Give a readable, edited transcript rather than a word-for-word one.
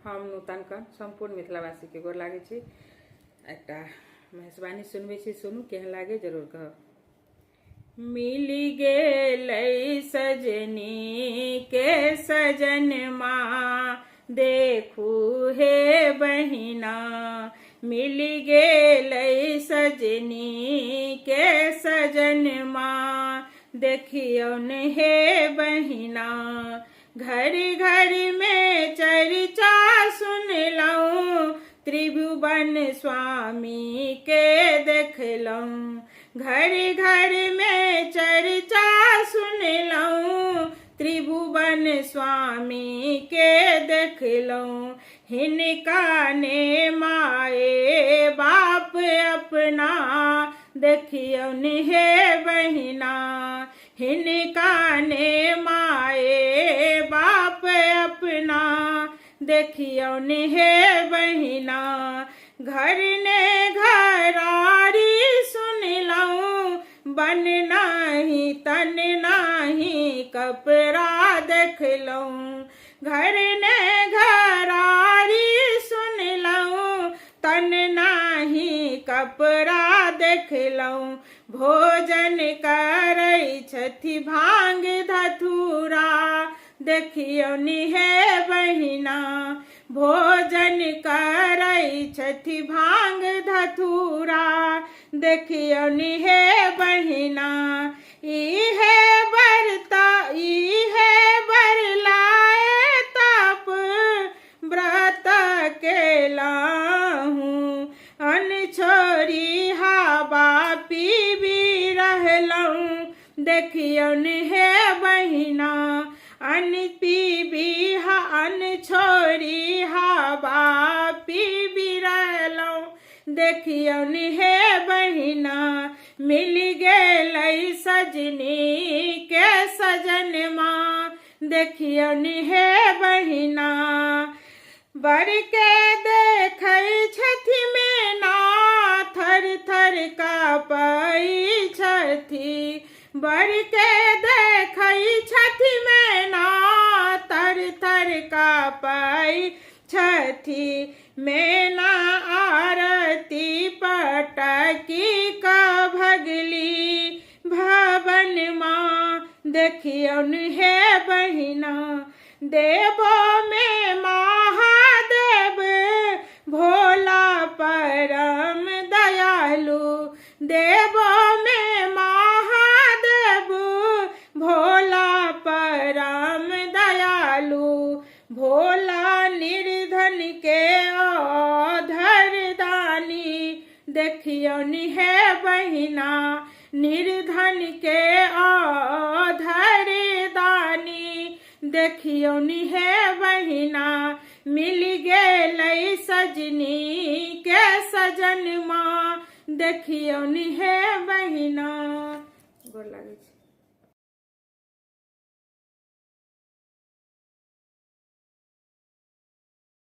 हम नूतन कन संपूर्ण मिथिलावासी के गोर लागे छी। एकटा मेहरबानी सुनबे छी, सुनू केहन लागे जरूर कहब। मिली गेलै सजनी के सजन माँ, देखू हे बहिना। मिली गेलै सजनी के सजन माँ, देखियौन हे बहिना। घर घर में चर्चा सुनलौं, त्रिभुवन स्वामी के देखलौं। घर घर में चर्चा सुनलौं, त्रिभुवन स्वामी के देखलौं। हिनका ने माए बाप अपना, देखियौन हे बहिना। हिनका ने माए बाप अपना, देखियौन हे बहिना। घर ने घरारी सुनलौं, बन नाही तन नाही कपड़ा देखलौं। घर ने घरारी सुनलौं, तन नाही कपड़ा देखलौं। भोजन करै छथि भांग धतूरा, देखियौन हे बहिना। भोजन करै छथि भांग धतूरा, देखियौन हे बहिना। इहे बरलाए ताप व्रत केलहुँ। अन्न छोड़ी हवा पीबी रहलहुँ, देखियौन हे बहिना। अन्न छोड़ी हवा पीबी रहलहुँ, देखियौन हे बहिना। मिल गेलै सजनी के सजन माँ, देखियौन हे बहिना। बर के देखै छथि मैना, थर थर काँपै छथि। बर के देखै छथि मैना, तर तर काँपै छथि। मैना आरती पटकी कऽ भगली भवन माँ, देखियौन हे बहिना। देवो में महादेव भोला परम दयालु, देवो में महादेव भोला परम दयालु। भोला निर्धन के औधर दानी, देखियौन हे बहिना। निर्धन के औधर दानी, देखियौन हे बहिना। मिल गेलै सजनी के सजन माँ, देखियौन हे बहिना।